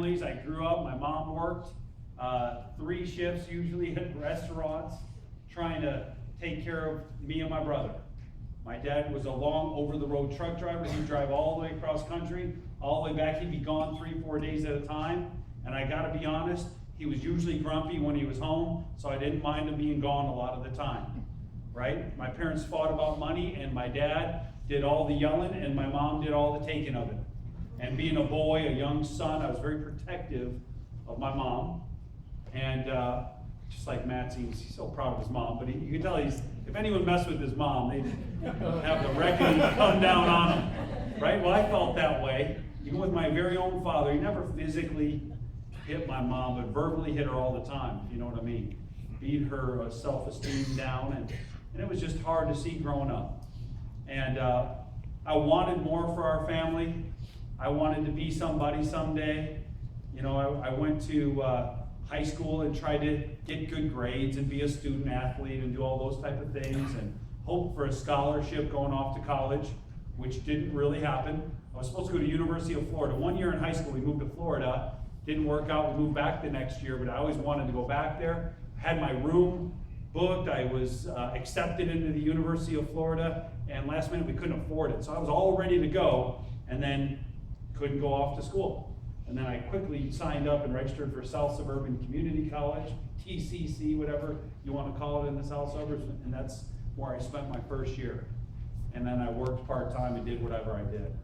families. I grew up, my mom worked 3 shifts usually at restaurants, trying to take care of me and my brother. My dad was a long over-the-road truck driver. He'd drive all the way across country, all the way back. He'd be gone 3-4 days at a time. And I gotta be honest, he was usually grumpy when he was home, so I didn't mind him being gone a lot of the time, right? My parents fought about money, and my dad did all the yelling, and my mom did all the taking of it. And being a boy, a young son, I was very protective of my mom. And just like Matt seems, he's so proud of his mom, but you can tell if anyone messed with his mom, they'd have the reckoning come down on him, right? Well, I felt that way. Even with my very own father, he never physically hit my mom, but verbally hit her all the time, if you know what I mean. Beat her self-esteem down, and it was just hard to see growing up. And I wanted more for our family. I wanted to be somebody someday. You know, I went to high school and tried to get good grades and be a student athlete and do all those type of things and hope for a scholarship going off to college, which didn't really happen. I was supposed to go to University of Florida. 1 year in high school, we moved to Florida. Didn't work out, we moved back the next year, but I always wanted to go back there. Had my room booked, I was accepted into the University of Florida, and last minute we couldn't afford it. So I was all ready to go, and then couldn't go off to school. And then I quickly signed up and registered for South Suburban Community College, TCC, whatever you want to call it in the South Suburbs, and that's where I spent my first year. And then I worked part-time and did whatever I did.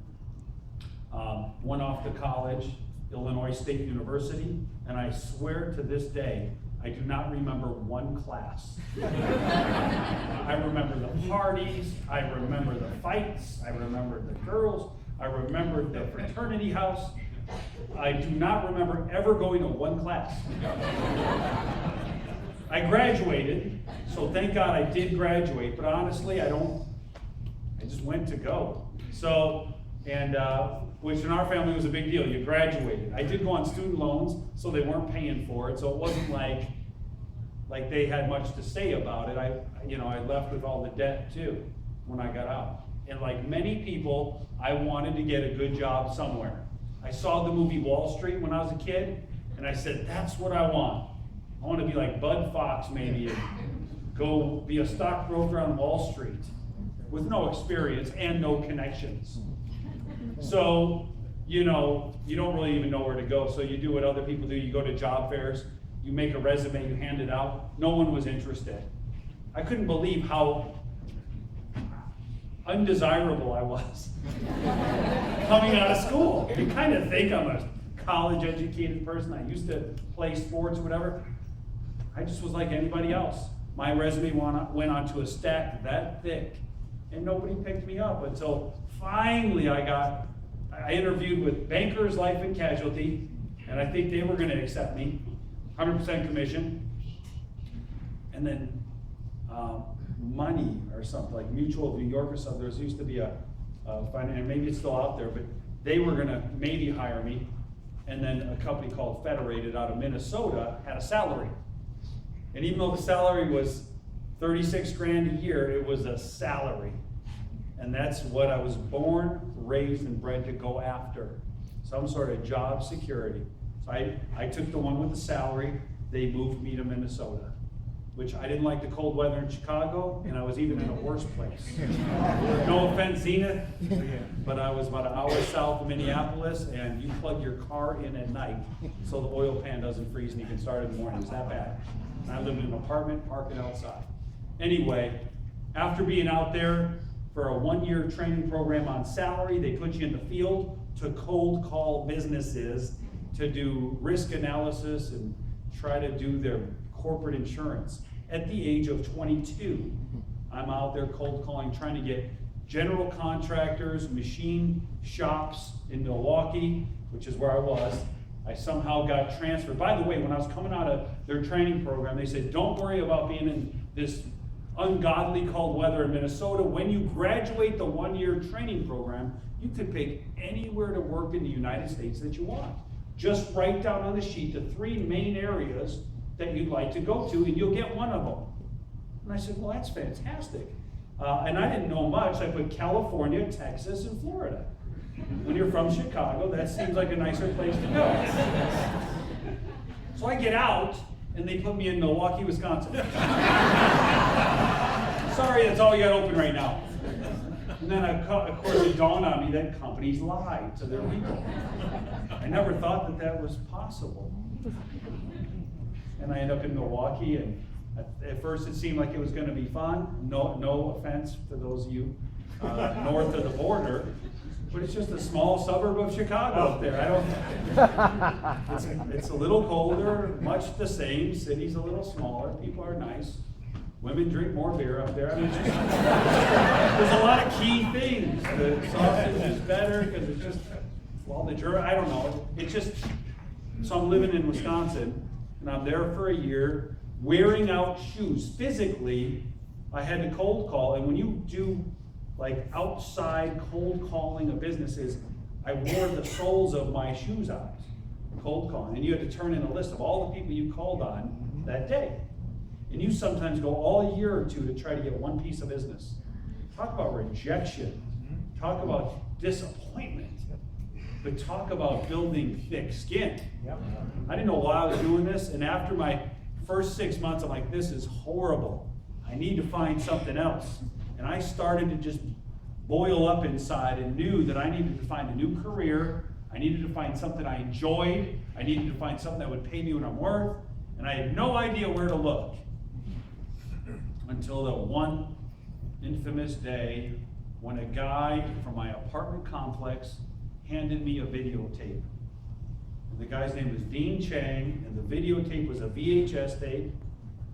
Went off to college, Illinois State University, and I swear to this day, I do not remember one class. I remember the parties, I remember the fights, I remember the girls, I remember the fraternity house. I do not remember ever going to one class. I graduated, so thank God I did graduate, but honestly, I just went to go. So, and which in our family was a big deal. You graduated. I did go on student loans, so they weren't paying for it, so it wasn't like they had much to say about it. I left with all the debt too when I got out. And like many people, I wanted to get a good job somewhere. I saw the movie Wall Street when I was a kid, and I said, that's what I want. I want to be like Bud Fox maybe, and go be a stockbroker on Wall Street with no experience and no connections. So, you don't really even know where to go. So you do what other people do. You go to job fairs, you make a resume, you hand it out. No one was interested. I couldn't believe how undesirable I was coming out of school. You kind of think I'm a college educated person. I used to play sports, whatever. I just was like anybody else. My resume went onto a stack that thick, and nobody picked me up until finally I interviewed with Bankers Life and Casualty, and I think they were going to accept me, 100% commission, and then Money or something like Mutual of New York or something. There used to be a and maybe it's still out there, but they were going to maybe hire me, and then a company called Federated out of Minnesota had a salary, and even though the salary was 36 grand a year, it was a salary. And that's what I was born, raised, and bred to go after. Some sort of job security. So I took the one with the salary. They moved me to Minnesota, which I didn't like the cold weather in Chicago, and I was even in a worse place. No offense, Zenith, but I was about an hour south of Minneapolis, and you plug your car in at night so the oil pan doesn't freeze and you can start in the morning. It's that bad. And I lived in an apartment, parking outside. Anyway, after being out there, for a 1-year training program on salary, they put you in the field to cold call businesses to do risk analysis and try to do their corporate insurance. At the age of 22, I'm out there cold calling, trying to get general contractors, machine shops in Milwaukee, which is where I was. I somehow got transferred. By the way, when I was coming out of their training program, they said, don't worry about being in this ungodly cold weather in Minnesota. When you graduate the 1-year training program, you can pick anywhere to work in the United States that you want. Just write down on the sheet the 3 main areas that you'd like to go to, and you'll get one of them. And I said, well, that's fantastic. And I didn't know much. I put California, Texas, and Florida. When you're from Chicago, that seems like a nicer place to go. So I get out, and they put me in Milwaukee, Wisconsin. Sorry, that's all you got open right now. And then, of course, it dawned on me that companies lie to their people. I never thought that was possible. And I end up in Milwaukee, and at first it seemed like it was going to be fun. No offense to those of you north of the border, but it's just a small suburb of Chicago up there. It's a little colder, much the same. City's a little smaller. People are nice. Women drink more beer up there. I mean, there's a lot of key things. The sausage is better because it's just, well, I don't know. It's just, so I'm living in Wisconsin, and I'm there for a year, wearing out shoes. Physically, I had to cold call, and when you do like outside cold calling of businesses, I wore the soles of my shoes out, cold calling. And you had to turn in a list of all the people you called on that day. And you sometimes go all year or two to try to get one piece of business. Talk about rejection. Talk about disappointment. But talk about building thick skin. I didn't know why I was doing this, and after my first 6 months, I'm like, this is horrible. I need to find something else. And I started to just boil up inside and knew that I needed to find a new career. I needed to find something I enjoyed. I needed to find something that would pay me what I'm worth. And I had no idea where to look until the one infamous day when a guy from my apartment complex handed me a videotape. And the guy's name was Dean Chang, and the videotape was a VHS tape.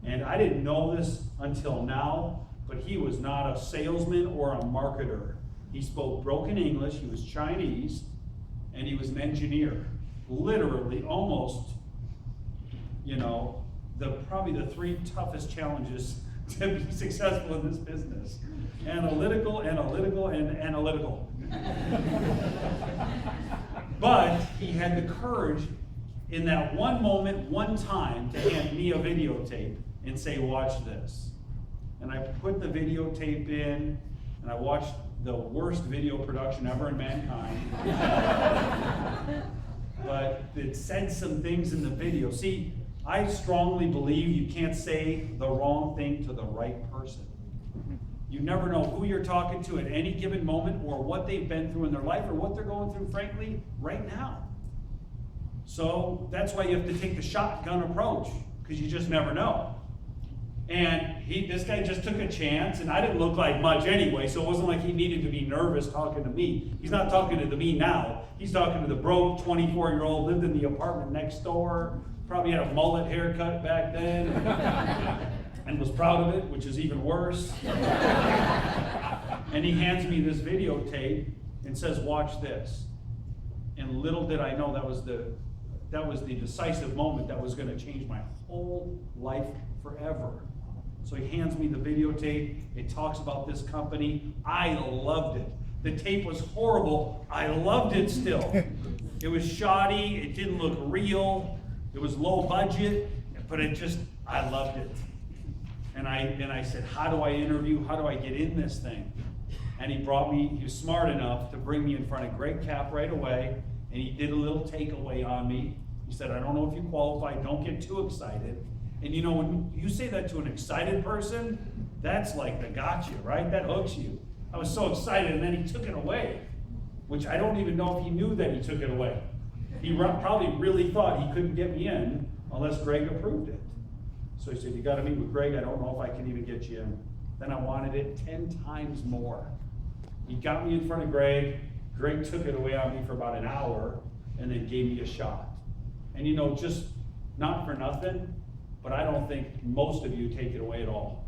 And I didn't know this until now, but he was not a salesman or a marketer. He spoke broken English, he was Chinese, and he was an engineer. Literally, almost, probably the three toughest challenges to be successful in this business. Analytical, and analytical. But he had the courage in that one moment, one time, to hand me a videotape and say, watch this. And I put the videotape in, and I watched the worst video production ever in mankind. But it said some things in the video. See, I strongly believe you can't say the wrong thing to the right person. You never know who you're talking to at any given moment, or what they've been through in their life, or what they're going through, frankly, right now. So that's why you have to take the shotgun approach, because you just never know. And this guy just took a chance, and I didn't look like much anyway, so it wasn't like he needed to be nervous talking to me. He's not talking to me now. He's talking to the broke 24-year-old, lived in the apartment next door, probably had a mullet haircut back then, and was proud of it, which is even worse. And he hands me this videotape and says, watch this. And little did I know that was the decisive moment that was going to change my whole life forever. So he hands me the videotape. It talks about this company. I loved it. The tape was horrible. I loved it still. It was shoddy. It didn't look real. It was low budget, but I loved it. And I said, how do I interview? How do I get in this thing? And he was smart enough to bring me in front of Greg Kapp right away, and he did a little takeaway on me. He said, I don't know if you qualify, don't get too excited. And when you say that to an excited person, that's like the gotcha, right? That hooks you. I was so excited, and then he took it away, which I don't even know if he knew that he took it away. He probably really thought he couldn't get me in unless Greg approved it. So he said, you got to meet with Greg. I don't know if I can even get you in. Then I wanted it 10 times more. He got me in front of Greg. Greg took it away on me for about an hour and then gave me a shot. And just not for nothing, but I don't think most of you take it away at all.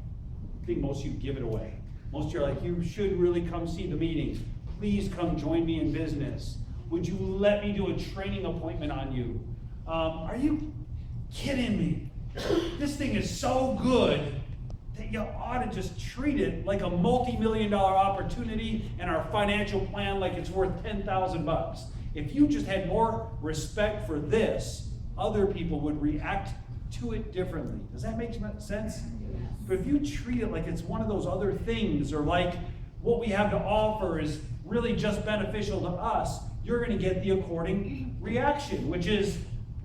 I think most of you give it away. Most of you are like, you should really come see the meeting. Please come join me in business. Would you let me do a training appointment on you? Are you kidding me? This thing is so good that you ought to just treat it like a multi-million-dollar opportunity and our financial plan like it's worth $10,000. If you just had more respect for this, other people would react to it differently. Does that make sense? But if you treat it like it's one of those other things, or like what we have to offer is really just beneficial to us, you're going to get the according reaction, which is,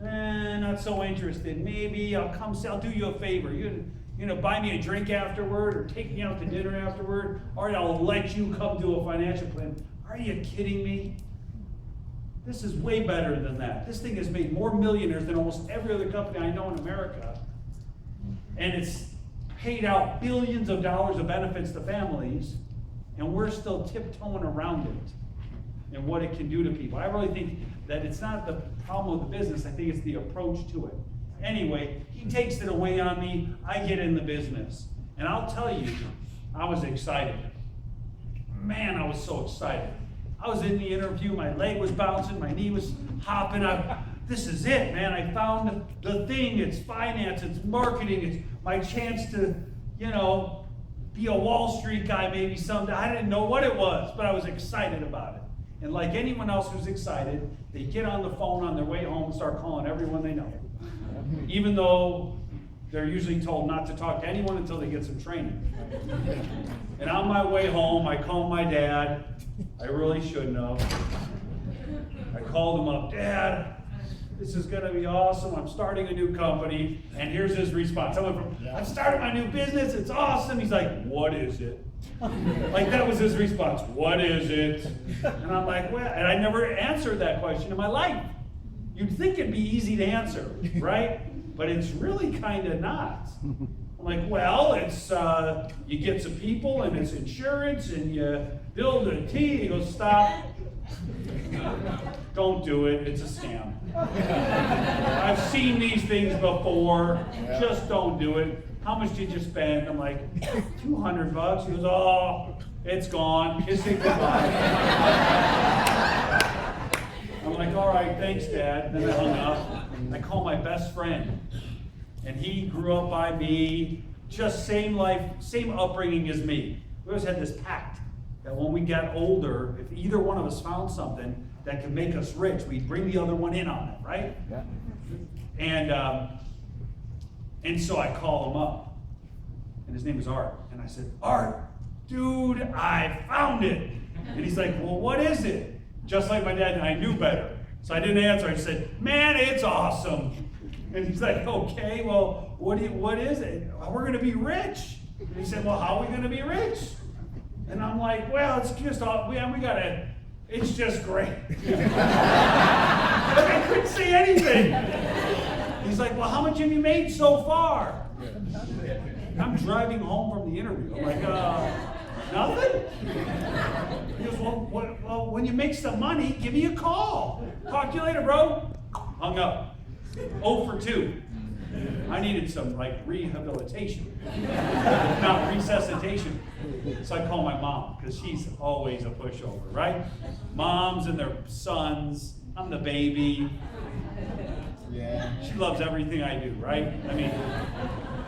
Not so interested. Maybe I'll do you a favor. Buy me a drink afterward, or take me out to dinner afterward, or I'll let you come do a financial plan. Are you kidding me? This is way better than that. This thing has made more millionaires than almost every other company I know in America. And it's paid out billions of dollars of benefits to families, and we're still tiptoeing around it and what it can do to people. I really think that it's not the problem with the business, I think it's the approach to it. Anyway, he takes it away on me, I get in the business. And I'll tell you, I was excited. Man, I was so excited. I was in the interview, my leg was bouncing, my knee was hopping. This is it, man. I found the thing. It's finance, it's marketing, it's my chance to, be a Wall Street guy maybe someday. I didn't know what it was, but I was excited about it. And like anyone else who's excited, they get on the phone on their way home and start calling everyone they know. Even though they're usually told not to talk to anyone until they get some training. And on my way home, I called my dad. I really shouldn't have. I called him up, Dad, this is going to be awesome. I'm starting a new company. And here's his response. I went from, I've started my new business. It's awesome. He's like, what is it? Like, that was his response. What is it? And I'm like, well, and I never answered that question in my life. You'd think it'd be easy to answer, right? But it's really kind of not. I'm like, well, it's, you get some people and it's insurance and you build a team. He goes, stop. Don't do it. It's a scam. I've seen these things before. Just don't do it. How much did you spend? I'm like, $200. He goes, oh, it's gone. Kiss it goodbye. I'm like, all right, thanks, Dad. Then I hung up. I call my best friend. And he grew up by me, just same life, same upbringing as me. We always had this pact that when we got older, if either one of us found something that could make us rich, we'd bring the other one in on it, right? Yeah. And so I call him up, and his name is Art. And I said, Art, dude, I found it. And he's like, well, what is it? Just like my dad, I knew better. So I didn't answer. I said, man, it's awesome. And he's like, okay, well, what is it? We're going to be rich. And he said, well, how are we going to be rich? And I'm like, well, it's just, it's just great. I couldn't say anything. He's like, well, how much have you made so far? I'm driving home from the interview. I'm like, nothing? He goes, well, when you make some money, give me a call. Talk to you later, bro. Hung up. 0 for 2. I needed some rehabilitation, not resuscitation. So I call my mom, because she's always a pushover, right? Moms and their sons. I'm the baby. Yeah. She loves everything I do, right? I mean,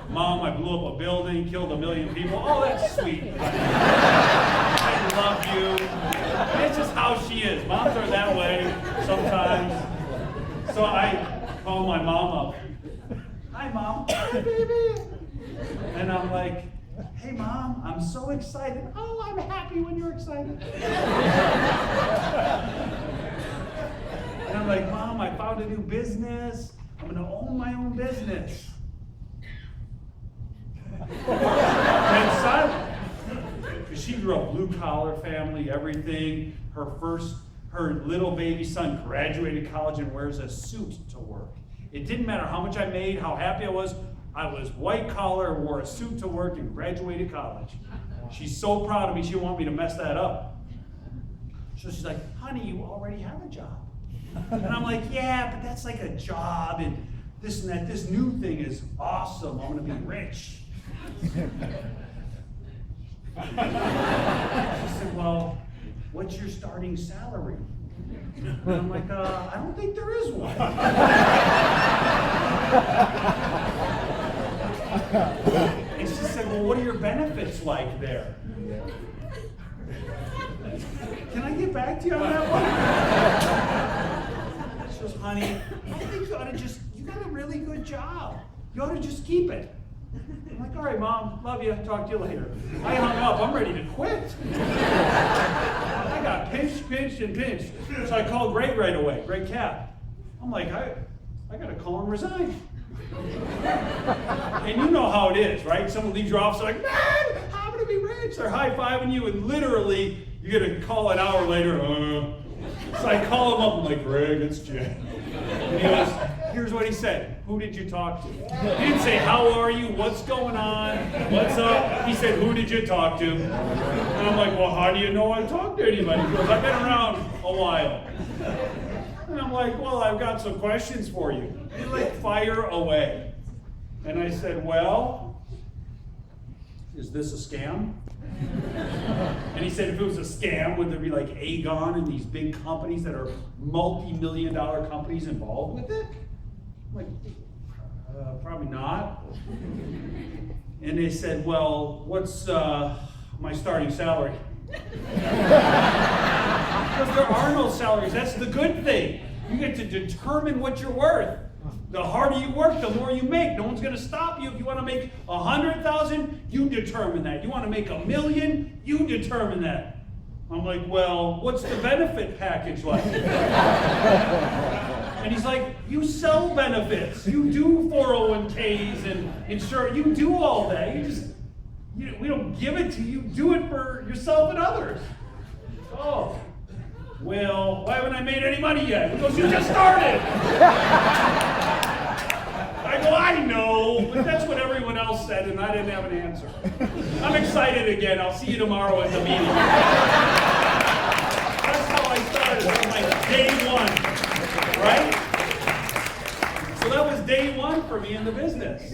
Mom, I blew up a building, killed 1 million people. Oh, that's sweet. I love you. It's just how she is. Moms are that way sometimes. So I call my mom up. Hi, Mom. Hi, baby. And I'm like, hey, Mom, I'm so excited. Oh, I'm happy when you're excited. And I'm like, Mom, I found a new business. I'm going to own my own business. And silent. Because she grew up blue-collar family, everything. Her little baby son graduated college and wears a suit to work. It didn't matter how much I made, how happy I was white collar, wore a suit to work, and graduated college. She's so proud of me, she didn't want me to mess that up. So she's like, honey, you already have a job. And I'm like, yeah, but that's like a job, and this and that. This new thing is awesome. I'm going to be rich. She said, well, what's your starting salary? And I'm like, I don't think there is one. And she said, well, what are your benefits like there? Can I get back to you on that one? She goes, honey, I think you got a really good job. You ought to just keep it. I'm like, all right, Mom, love you, talk to you later. I hung up, I'm ready to quit. I got pinched, and pinched. So I called Greg right away, Greg Cap. I'm like, I gotta call and resign. And you know how it is, right? Someone leaves your office like, man, I'm gonna be rich. They're high-fiving you, and literally, you're gonna call an hour later, So I call him up, I'm like, Greg, it's Jim. And he goes, here's what he said. Who did you talk to? He didn't say, how are you? What's going on? What's up? He said, who did you talk to? And I'm like, well, how do you know I talked to anybody? He goes, I've been around a while. And I'm like, well, I've got some questions for you. He's like, fire away. And I said, well, is this a scam? And he said, if it was a scam, would there be like Aegon and these big companies that are multi-million-dollar companies involved with it? I'm like, probably not. And they said, well, what's my starting salary? Because there are no salaries. That's the good thing. You get to determine what you're worth. The harder you work, the more you make. No one's going to stop you. If you want to make 100,000, you determine that. You want to make 1,000,000, you determine that. I'm like, well, what's the benefit package like? And he's like, you sell benefits. You do 401ks and insurance. You do all that. We don't give it to you. Do it for yourself and others. Oh, well, why haven't I made any money yet? He goes, you just started. I go, I know, but that's what everyone else said, and I didn't have an answer. I'm excited again. I'll see you tomorrow at the meeting. That's how I started. That was like day one, right? So that was day one for me in the business.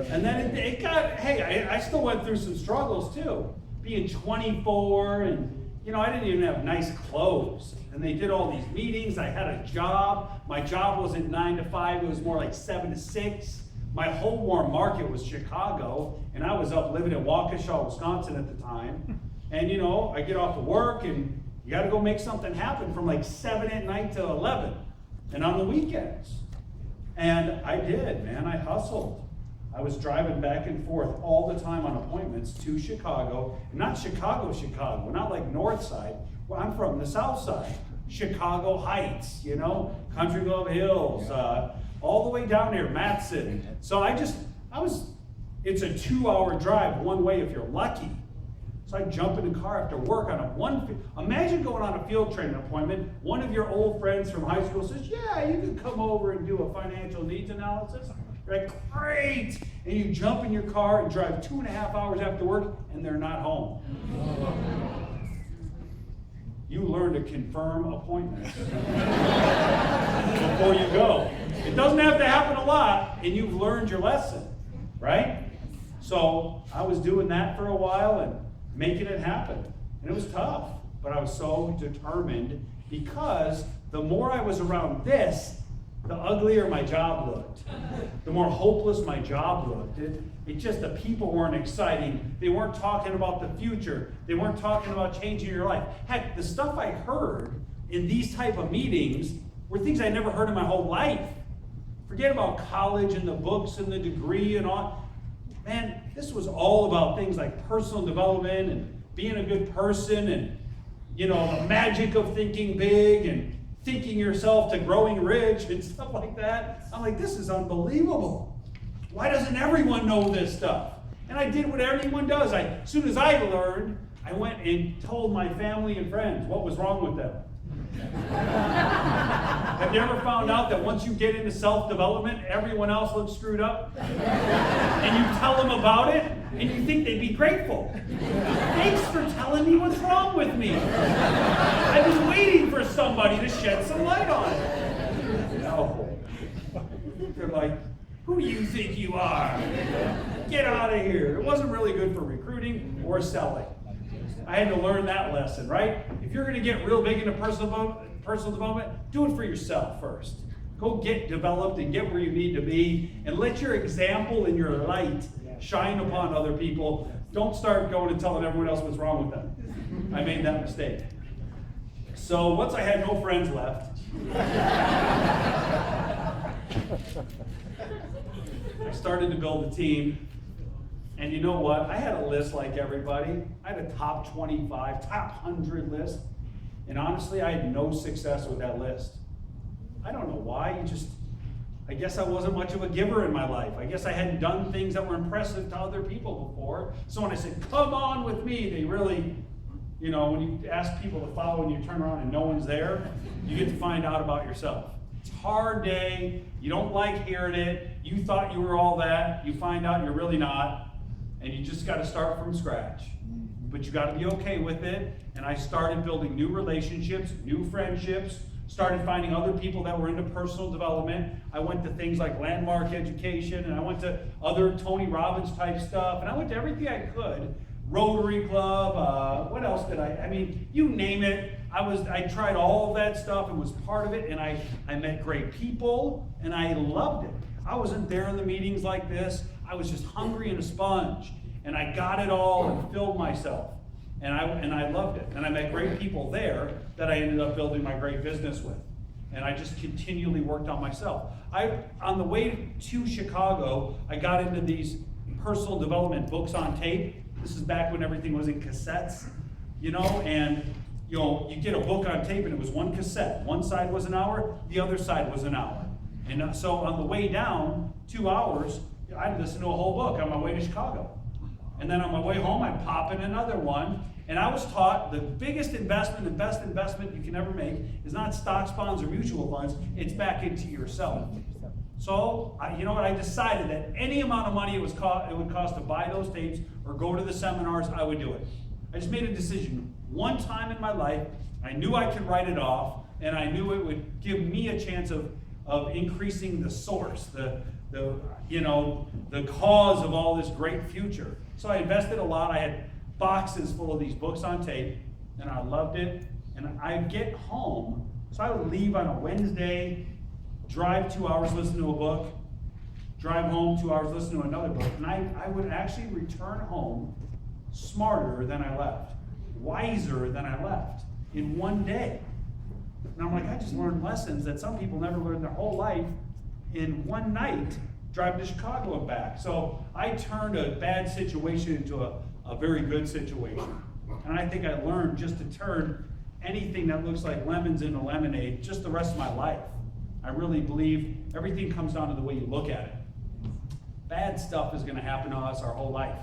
And then it got, hey, I still went through some struggles too. Being 24 and, I didn't even have nice clothes. And they did all these meetings. I had a job. My job wasn't 9 to 5. It was more like 7 to 6. My whole warm market was Chicago. And I was up living in Waukesha, Wisconsin at the time. And, I get off of work and you got to go make something happen from like 7 at night to 11. And on the weekends. And I did, man. I hustled. I was driving back and forth all the time on appointments to Chicago. And not Chicago, not like North Side. Well, I'm from the South Side. Chicago Heights, Country Club Hills, all the way down there, Matson. So it's a 2-hour drive one way if you're lucky. So I jump in the car after work imagine going on a field training appointment. One of your old friends from high school says, yeah, you can come over and do a financial needs analysis. You're like, great! And you jump in your car and drive 2.5 hours after work, and they're not home. You learn to confirm appointments before you go. It doesn't have to happen a lot, and you've learned your lesson, right? So I was doing that for a while and making it happen. And it was tough, but I was so determined because the more I was around this, the uglier my job looked. The more hopeless my job looked. The people weren't exciting. They weren't talking about the future. They weren't talking about changing your life. Heck, the stuff I heard in these type of meetings were things I never heard in my whole life. Forget about college and the books and the degree and all. Man, this was all about things like personal development and being a good person and, the magic of thinking big and thinking yourself to growing rich and stuff like that. I'm like, this is unbelievable. Why doesn't everyone know this stuff? And I did what everyone does. As soon as I learned, I went and told my family and friends what was wrong with them. Have you ever found out that once you get into self-development, everyone else looks screwed up? And you tell them about it, and you think they'd be grateful. Thanks for telling me what's wrong with me. I've been waiting for somebody to shed some light on it. No. They're like, who do you think you are? Get out of here. It wasn't really good for recruiting or selling. I had to learn that lesson, right? If you're going to get real big into personal development, do it for yourself first. Go get developed and get where you need to be, and let your example and your light shine upon other people. Don't start going and telling everyone else what's wrong with them. I made that mistake. So once I had no friends left, I started to build a team. And you know what? I had a list like everybody. I had a top 25, top 100 list. And honestly, I had no success with that list. I don't know why. I guess I wasn't much of a giver in my life. I guess I hadn't done things that were impressive to other people before. So when I said, come on with me, they really, you know, when you ask people to follow and you turn around and no one's there, you get to find out about yourself. It's a hard day. You don't like hearing it. You thought you were all that. You find out you're really not. And you just got to start from scratch. But you got to be okay with it. And I started building new relationships, new friendships, started finding other people that were into personal development. I went to things like Landmark Education, and I went to other Tony Robbins type stuff, and I went to everything I could. Rotary Club, what else did I mean, you name it. I tried all of that stuff and was part of it, and I met great people, and I loved it. I wasn't there in the meetings like this. I was just hungry and a sponge, and I got it all and filled myself. And I loved it. And I met great people there that I ended up building my great business with. And I just continually worked on myself. On the way to Chicago, I got into these personal development books on tape. This is back when everything was in cassettes, you know, and you get a book on tape and it was one cassette. One side was an hour, the other side was an hour. And so on the way down, 2 hours, I'd listen to a whole book on my way to Chicago. And then on my way home, I'd pop in another one. And I was taught the biggest investment, the best investment you can ever make is not stocks, bonds, or mutual funds. It's back into yourself. So, you know what? I decided that any amount of money it would cost to buy those tapes or go to the seminars, I would do it. I just made a decision. One time in my life, I knew I could write it off, and I knew it would give me a chance of increasing the source, the cause of all this great future. So I invested a lot. I had boxes full of these books on tape, and I loved it. And I'd get home, so I would leave on a Wednesday, drive 2 hours, listen to a book, drive home 2 hours, listen to another book, and I would actually return home smarter than I left, wiser than I left in one day. And I'm like, I just learned lessons that some people never learned their whole life in one night, driving to Chicago and back. So I turned a bad situation into a very good situation. And I think I learned just to turn anything that looks like lemons into lemonade just the rest of my life. I really believe everything comes down to the way you look at it. Bad stuff is going to happen to us our whole life.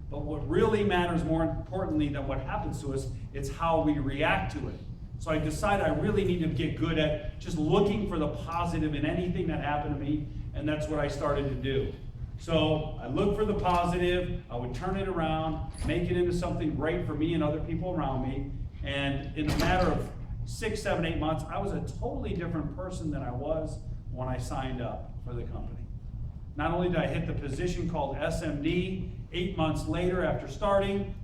But what really matters more importantly than what happens to us, it's how we react to it. So I decided I really need to get good at just looking for the positive in anything that happened to me, and that's what I started to do. So I looked for the positive, I would turn it around, make it into something great for me and other people around me, and in a matter of 6, 7, 8 months, I was a totally different person than I was when I signed up for the company. Not only did I hit the position called SMD, 8 months later after starting,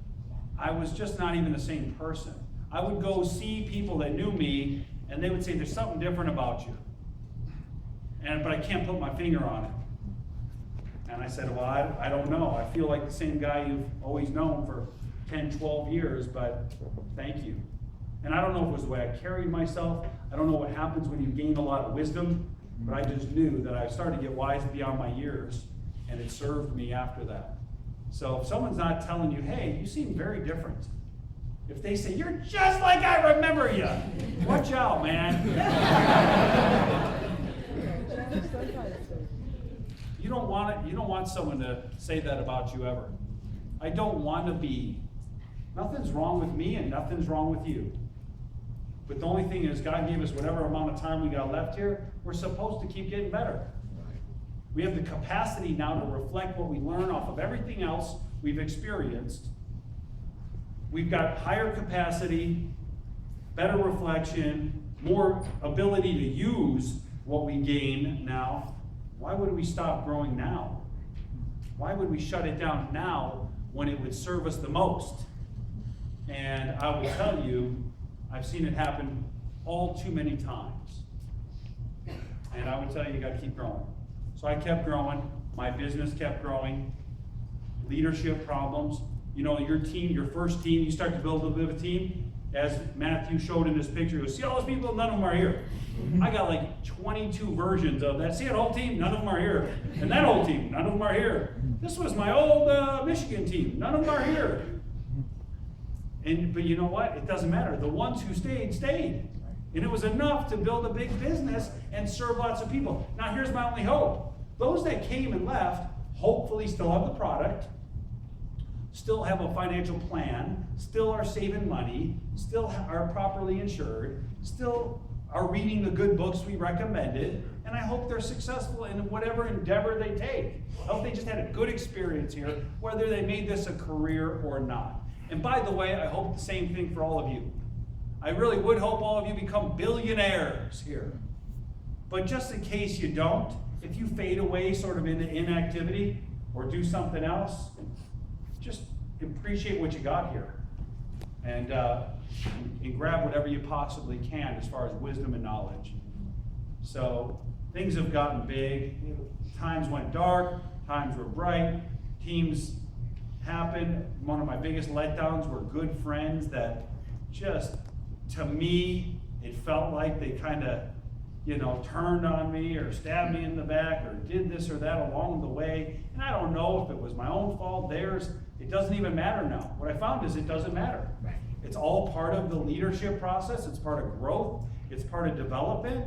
I was just not even the same person. I would go see people that knew me, and they would say, there's something different about you. But I can't put my finger on it. And I said, well, I don't know. I feel like the same guy you've always known for 10, 12 years, but thank you. And I don't know if it was the way I carried myself. I don't know what happens when you gain a lot of wisdom, but I just knew that I started to get wise beyond my years, and it served me after that. So if someone's not telling you, hey, you seem very different. If they say, you're just like I remember you, watch out, man. You don't want someone to say that about you ever. I don't want to be. Nothing's wrong with me and nothing's wrong with you. But the only thing is God gave us whatever amount of time we got left here, we're supposed to keep getting better. We have the capacity now to reflect what we learn off of everything else we've experienced. We've got higher capacity, better reflection, more ability to use what we gain now. Why would we stop growing now? Why would we shut it down now when it would serve us the most? And I will tell you, I've seen it happen all too many times. And I would tell you, you got to keep growing. So I kept growing. My business kept growing. Leadership problems. You know, your team, your first team, you start to build a bit of a team. As Matthew showed in this picture, you go, see all those people? None of them are here. I got like 22 versions of that. See that whole team? None of them are here. And that whole team? None of them are here. This was my old Michigan team. None of them are here. But you know what? It doesn't matter. The ones who stayed, stayed. And it was enough to build a big business and serve lots of people. Now here's my only hope. Those that came and left, hopefully still have the product, still have a financial plan, still are saving money, still are properly insured, still are reading the good books we recommended, and I hope they're successful in whatever endeavor they take. I hope they just had a good experience here, whether they made this a career or not. And by the way, I hope the same thing for all of you. I really would hope all of you become billionaires here. But just in case you don't, if you fade away sort of into inactivity or do something else, just appreciate what you got here. And grab whatever you possibly can as far as wisdom and knowledge. So things have gotten big. Times went dark, times were bright, teams happened. One of my biggest letdowns were good friends that just, to me, it felt like they kind of, turned on me or stabbed me in the back or did this or that along the way. And I don't know if it was my own fault, theirs. It doesn't even matter now. What I found is it doesn't matter. Right. It's all part of the leadership process. It's part of growth. It's part of development.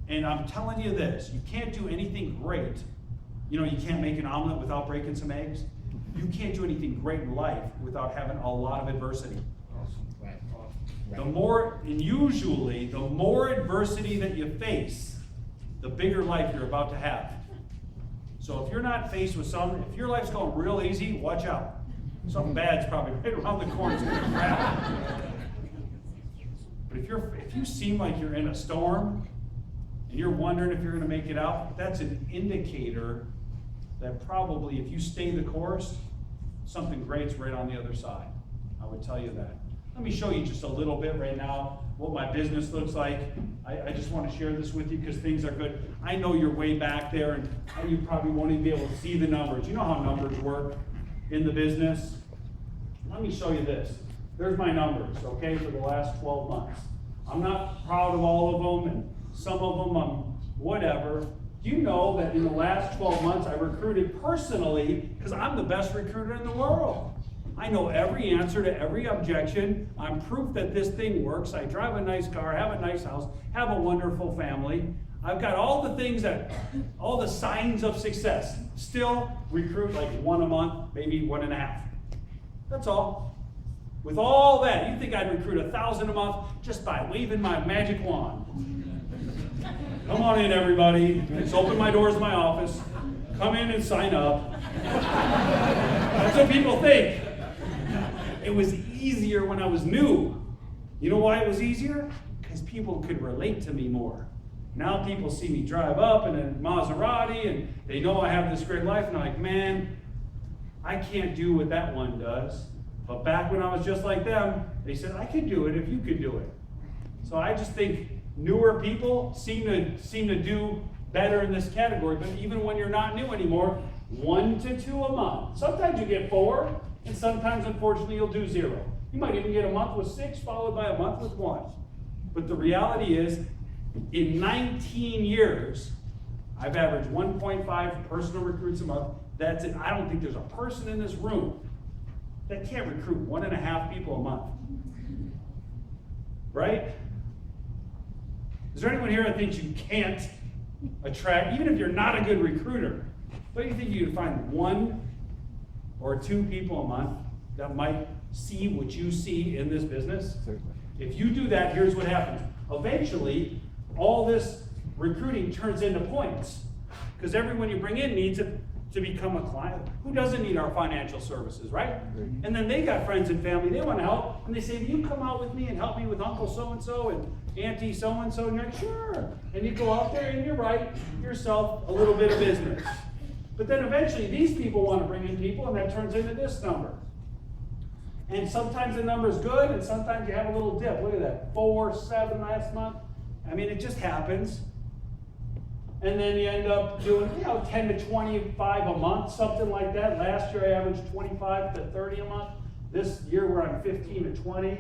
And I'm telling you this, you can't do anything great. You can't make an omelet without breaking some eggs. You can't do anything great in life without having a lot of adversity. Right. Usually, the more adversity that you face, the bigger life you're about to have. So if you're not faced with if your life's going real easy, watch out. Something bad's probably right around the corner. It's going to grab you. But if you seem like you're in a storm and you're wondering if you're going to make it out, that's an indicator that probably if you stay the course, something great's right on the other side. I would tell you that. Let me show you just a little bit right now what my business looks like. I just want to share this with you because things are good. I know you're way back there and you probably won't even be able to see the numbers. You know how numbers work in the business. Let me show you this. There's my numbers, okay, for the last 12 months. I'm not proud of all of them, and some of them I'm whatever. Do you know that in the last 12 months I recruited personally, because I'm the best recruiter in the world. I know every answer to every objection. I'm proof that this thing works. I drive a nice car, have a nice house, have a wonderful family. I've got all the things all the signs of success. Still recruit like 1 a month, maybe 1.5. That's all. With all that, you think I'd recruit 1,000 a month just by waving my magic wand. Come on in, everybody. Let's open my doors to my office. Come in and sign up. That's what people think. It was easier when I was new. You know why it was easier? Because people could relate to me more. Now people see me drive up in a Maserati and they know I have this great life and I'm like, man, I can't do what that one does. But back when I was just like them, they said, I could do it if you could do it. So I just think newer people seem to do better in this category. But even when you're not new anymore, 1 to 2 a month. Sometimes you get 4, and sometimes, unfortunately, you'll do 0. You might even get a month with 6, followed by a month with 1. But the reality is, in 19 years, I've averaged 1.5 personal recruits a month. That's it. I don't think there's a person in this room that can't recruit 1.5 people a month. Right? Is there anyone here that thinks you can't attract, even if you're not a good recruiter, don't you think you could find 1 or 2 people a month that might see what you see in this business? Certainly. If you do that, here's what happens. Eventually, all this recruiting turns into points because everyone you bring in needs to become a client. Who doesn't need our financial services, right? And then they got friends and family, they want to help, and they say, will you come out with me and help me with Uncle so-and-so and Auntie so-and-so? And you're like, sure. And you go out there and you're right, yourself a little bit of business. But then eventually these people want to bring in people and that turns into this number. And sometimes the number's good and sometimes you have a little dip. Look at that, 4, 7 last month. I mean, it just happens. And then you end up doing, 10 to 25 a month, something like that. Last year I averaged 25 to 30 a month. This year we're on 15 to 20.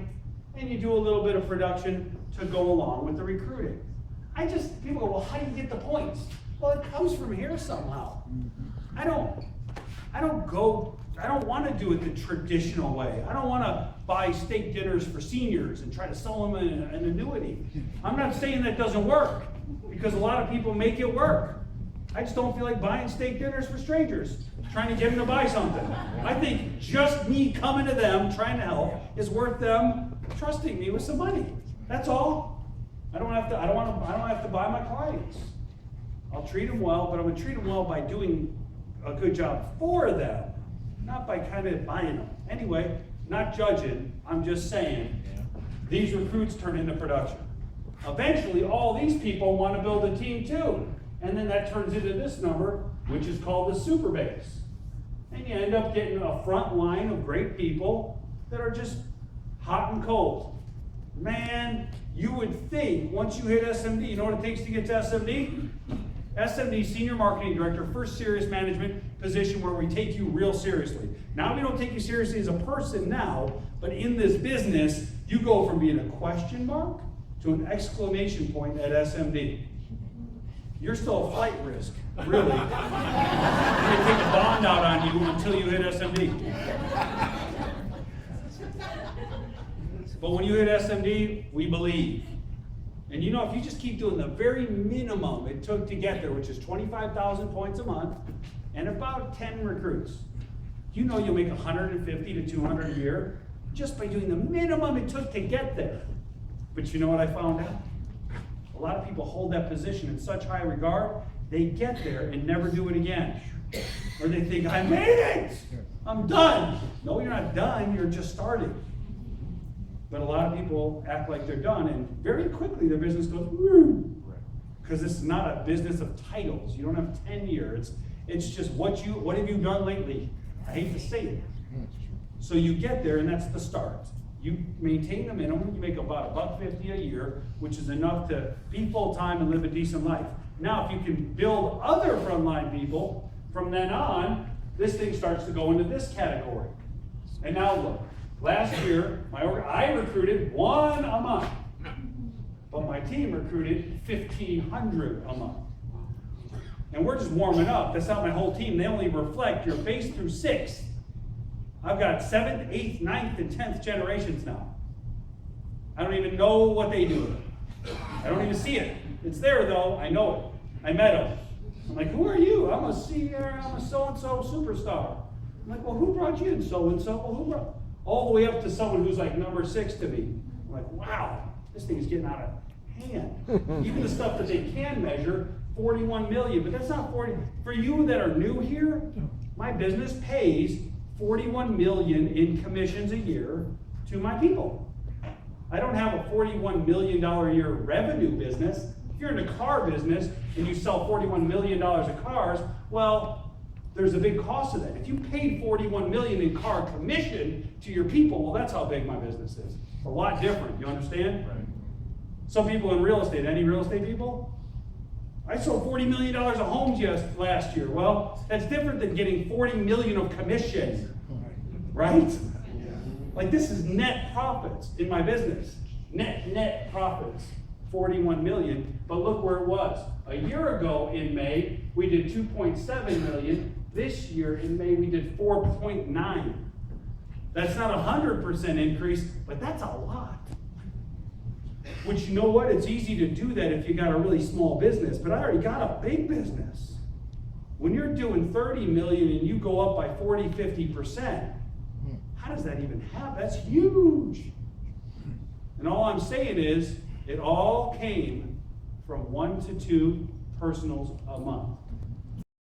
And you do a little bit of production to go along with the recruiting. People go, well, how do you get the points? Well, it comes from here somehow. I I don't want to do it the traditional way. I don't want to buy steak dinners for seniors and try to sell them an annuity. I'm not saying that doesn't work, because a lot of people make it work. I just don't feel like buying steak dinners for strangers, trying to get them to buy something. I think just me coming to them, trying to help, is worth them trusting me with some money. That's all. I don't have to buy my clients. I'll treat them well, but I'm going to treat them well by doing a good job for them, not by kind of buying them. Anyway, not judging, I'm just saying, these recruits turn into production. Eventually, all these people want to build a team too. And then that turns into this number, which is called the super base. And you end up getting a front line of great people that are just hot and cold. Man, you would think once you hit SMD, you know what it takes to get to SMD? SMD, Senior Marketing Director, first serious management position where we take you real seriously. Now we don't take you seriously as a person now, but in this business, you go from being a question mark to an exclamation point at SMD. You're still a flight risk, really. We're going to take a bond out on you until you hit SMD. But when you hit SMD, we believe. And you know, if you just keep doing the very minimum it took to get there, which is 25,000 points a month and about 10 recruits, you know you'll make 150 to 200 a year just by doing the minimum it took to get there. But you know what I found out? A lot of people hold that position in such high regard, they get there and never do it again. Or they think, I made it! I'm done! No, you're not done, you're just starting. But a lot of people act like they're done, and very quickly their business goes, woo! Because it's not a business of titles. You don't have tenure. It's just what have you done lately? I hate to say it. So you get there, and that's the start. You maintain the minimum, you make about $150 a year, which is enough to be full-time and live a decent life. Now, if you can build other frontline people, from then on, this thing starts to go into this category. And now look, last year, I recruited 1 a month, but my team recruited 1,500 a month. And we're just warming up. That's not my whole team. They only reflect your base through 6th. I've got 7th, 8th, 9th, and 10th generations now. I don't even know what they do. I don't even see it. It's there though, I know it. I met them. I'm like, who are you? I'm a so-and-so superstar. I'm like, well, who brought you in so-and-so? Well, who brought? All the way up to someone who's like number 6 to me. I'm like, wow, this thing's getting out of hand. Even the stuff that they can measure, 41 million, but that's not 40. For you that are new here, my business pays 41 million in commissions a year to my people. I don't have a $41 million a year revenue business. If you're in a car business and you sell $41 million of cars, well, there's a big cost to that. If you paid 41 million in car commission to your people, well, that's how big my business is. A lot different, you understand? Right. Some people in real estate, any real estate people? I sold $40 million of homes last year. Well, that's different than getting 40 million of commission, right? Like this is net profits in my business. Net profits, 41 million. But look where it was. A year ago in May, we did 2.7 million. This year in May, we did 4.9. That's not a 100% increase, but that's a lot. Which, you know what, it's easy to do that if you got a really small business, but I already got a big business. When you're doing 30 million and you go up by 40, 50%, how does that even happen? That's huge. And all I'm saying is, it all came from 1 to 2 personals a month.